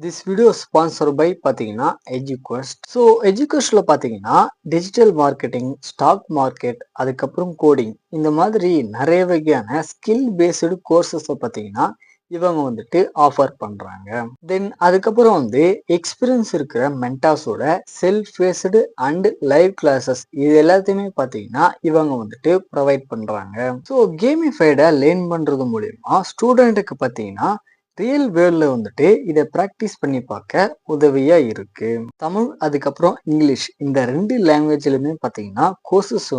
This video sponsor by பார்த்தீங்கன்னா எஜுகொஸ்ட். So எஜுகொஸ்ட்ல பார்த்தீங்கன்னா digital marketing, stock market, அதுக்கப்புறம் கோடிங் இந்த மாதிரி நிறைய வகையான ஸ்கில் பேஸ்டு கோர்சஸை பார்த்தீங்கன்னா இவங்க ஆஃபர் பண்றாங்க. தென் அதுக்கப்புறம் எக்ஸ்பீரியன்ஸ் இருக்கிற மென்டாஸோட self paced and live classes இது எல்லாத்தையுமே பார்த்தீங்கன்னா இவங்க ப்ரொவைட் பண்றாங்க. ஸோ கேமிஃபைடை லேர்ன் பண்றது மூலியமா ஸ்டூடெண்ட்டுக்கு பார்த்தீங்கன்னா ரியல் வேர்ல்ட்ல இதை ப்ராக்டிஸ் பண்ணி பார்க்க உதவியா இருக்கு. தமிழ் அதுக்கப்புறம் இங்கிலீஷ் இந்த ரெண்டு லாங்குவேஜ்லயுமே பார்த்தீங்கன்னா கோர்சஸ்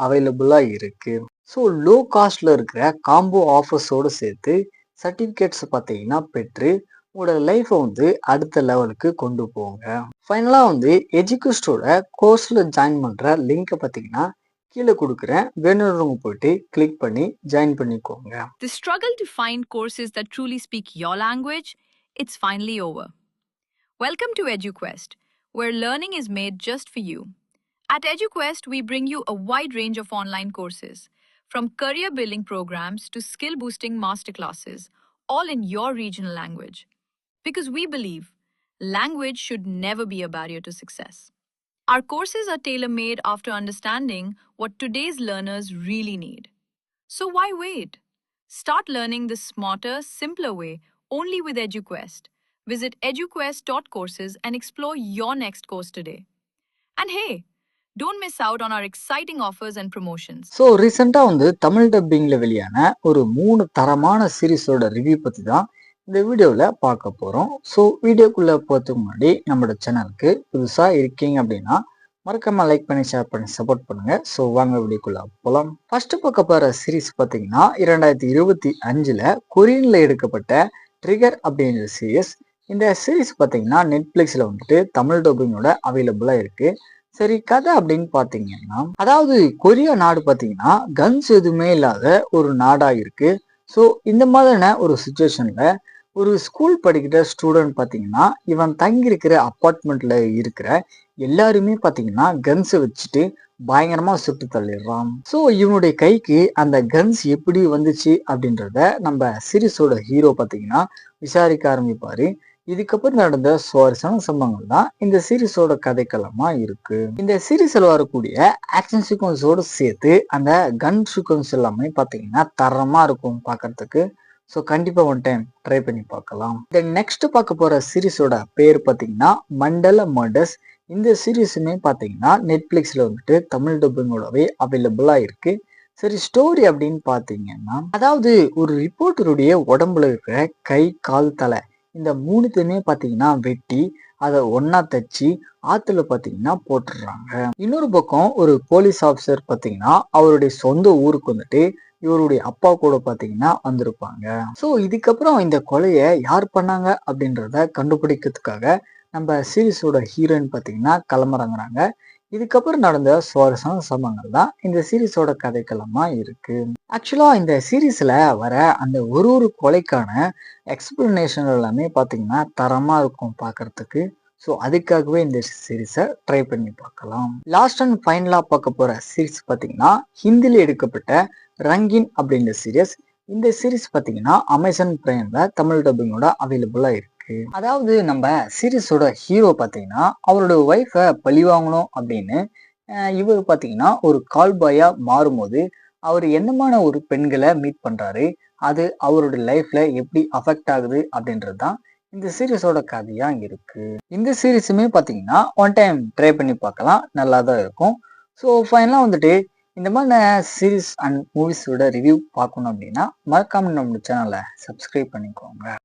அவைலபிளா இருக்கு. ஸோ லோ காஸ்ட்ல இருக்கிற காம்போ ஆஃபர்ஸோடு சேர்த்து சர்டிஃபிகேட்ஸ் பார்த்தீங்கன்னா பெற்று உங்களோட லைஃப்பை அடுத்த லெவலுக்கு கொண்டு போங்க. ஃபைனலாக எஜுகேஸ்டோட கோர்ஸில் ஜாயின் பண்ணுற லிங்கை பார்த்தீங்கன்னா கீழே கொடுக்குறேன், வேணும்னவங்க போயிட்டு கிளிக் பண்ணி ஜாயின் பண்ணிக்கோங்க. The struggle to find courses that truly speak your language, it's finally over. Welcome to EduQuest, where learning is made just for you. At EduQuest, we bring you a wide range of online courses, from career building programs to skill boosting masterclasses, all in your regional language. Because we believe language should never be a barrier to success. Our courses are tailor-made after understanding what today's learners really need. So why wait? Start learning the smarter, simpler way only with EduQuest. Visit eduquest.courses and explore your next course today. And hey, don't miss out on our exciting offers and promotions. So ரீசெண்டாக தமிழ் டப்பிங்கில் வெளியான ஒரு 3 தரமான சீரீஸோட review பற்றி தான் இந்த வீடியோவில் பார்க்க போகிறோம். ஸோ வீடியோக்குள்ளே போகிறதுக்கு முன்னாடி நம்மளோட சேனலுக்கு புதுசாக இருக்கீங்க அப்படின்னா மறக்காம லைக் பண்ணி ஷேர் பண்ணி சப்போர்ட் பண்ணுங்க. ஸோ வாங்க வீடியோக்குள்ள போகலாம். ஃபர்ஸ்ட் பார்க்க போகிற சீரீஸ் பார்த்தீங்கன்னா 2025 கொரியன்ல எடுக்கப்பட்ட ட்ரிகர் அப்படிங்கிற சீரீஸ். இந்த சீரீஸ் பார்த்தீங்கன்னா நெட்ஃப்ளிக்ஸில் தமிழ் டப்பிங்கோட அவைலபிளாக இருக்கு. சரி, கதை அப்படின்னு பார்த்தீங்கன்னா அதாவது கொரியா நாடு பார்த்தீங்கன்னா கன்ஸ் எதுவுமே இல்லாத ஒரு நாடாக இருக்கு. ஸோ இந்த மாதிரியான ஒரு சுச்சுவேஷன்ல ஒரு ஸ்கூல் படிக்கிற ஸ்டூடெண்ட் பார்த்தீங்கன்னா இவன் தங்கியிருக்கிற அப்பார்ட்மெண்ட்ல இருக்கிற எல்லாருமே பார்த்தீங்கன்னா கன்ஸை வச்சுட்டு பயங்கரமா சுட்டு தள்ளிடுறான். ஸோ இவனுடைய கைக்கு அந்த கன்ஸ் எப்படி வந்துச்சு அப்படின்றத நம்ம சீரீஸோட ஹீரோ பார்த்தீங்கன்னா விசாரிக்க ஆரம்பிப்பாரு. இதுக்கப்புறம் நடந்த சுவாரஸ்யமான சம்பவங்கள் தான் இந்த சீரீஸோட கதைக்களமா இருக்கு. இந்த சீரீஸ்ல வரக்கூடிய ஆக்ஷன் சீக்வன்ஸோடு சேர்த்து அந்த கன் சீக்வன்ஸ் எல்லாமே பார்த்தீங்கன்னா தரமா இருக்கும் பார்க்கறதுக்கு. ஸோ கண்டிப்பா ஒன் டைம் ட்ரை பண்ணி பார்க்கலாம். தென் நெக்ஸ்ட் பார்க்க போற சீரீஸோட பேர் பார்த்தீங்கன்னா மண்டல மர்டர்ஸ். இந்த சீரீஸுமே பார்த்தீங்கன்னா நெட்ஃப்ளிக்ஸ்ல தமிழ் டப்பிங்கோடவே அவைலபிளா இருக்கு. சரி, ஸ்டோரி அப்படின்னு பார்த்தீங்கன்னா அதாவது ஒரு ரிப்போர்ட்டருடைய உடம்புல இருக்கிற கை, கால், தலை இந்த மூணுத்தையுமே பார்த்தீங்கன்னா வெட்டி அதை ஒன்னா தச்சு ஆத்துல பார்த்தீங்கன்னா போட்டுடுறாங்க. இன்னொரு பக்கம் ஒரு போலீஸ் ஆஃபீஸர் பார்த்தீங்கன்னா அவருடைய சொந்த ஊருக்கு இவருடைய அப்பா கூட பார்த்தீங்கன்னா வந்திருப்பாங்க. ஸோ இதுக்கப்புறம் இந்த கொலையை யார் பண்ணாங்க அப்படின்றத கண்டுபிடிக்கிறதுக்காக நம்ம சீரீஸோட ஹீரோயின் பார்த்தீங்கன்னா களமிறங்குறாங்க. இதுக்கப்புறம் நடந்த சுவாரஸ்யமான சம்பவங்கள் தான் இந்த சீரீஸோட கதைக்களமா இருக்கு. ஆக்சுவலா இந்த சீரீஸ்ல வர அந்த ஒரு கொலைக்கான எக்ஸ்பிளனேஷன் எல்லாமே பார்த்தீங்கன்னா தரமா இருக்கும் பார்க்கறதுக்கு. ஸோ அதுக்காகவே இந்த சீரீஸை ட்ரை பண்ணி பார்க்கலாம். லாஸ்ட் அண்ட் ஃபைனலா பார்க்க போற சீரீஸ் பார்த்தீங்கன்னா ஹிந்தில எடுக்கப்பட்ட ரங்கின் அப்படின்ற சீரீஸ். இந்த சீரீஸ் பார்த்தீங்கன்னா அமேசான் பிரைம்ல தமிழ் டப்பிங்கோட அவைலபிளா இருக்கு. அதாவது நம்ம சீரீஸோட ஹீரோ பார்த்தீங்கன்னா அவரோட ஒய்ஃபை பழி வாங்கணும் அப்படின்னு இவர் பார்த்தீங்கன்னா ஒரு கால் பாயா மாறும்போது அவர் என்னமான ஒரு பெண்களை மீட் பண்றாரு, அது அவரோட லைஃப்ல எப்படி அஃபெக்ட் ஆகுது அப்படின்றது தான் இந்த சீரீஸோட கதையா இருக்கு. இந்த சீரீஸுமே பார்த்தீங்கன்னா ஒன் டைம் ட்ரை பண்ணி பார்க்கலாம், நல்லா தான் இருக்கும். ஸோ ஃபைனலாக இந்த மாதிரி சீரீஸ் அண்ட் மூவிஸோட ரிவ்யூ பார்க்கணும் அப்படின்னா மறக்காம நம்ம சேனலை சப்ஸ்கிரைப் பண்ணிக்கோங்க.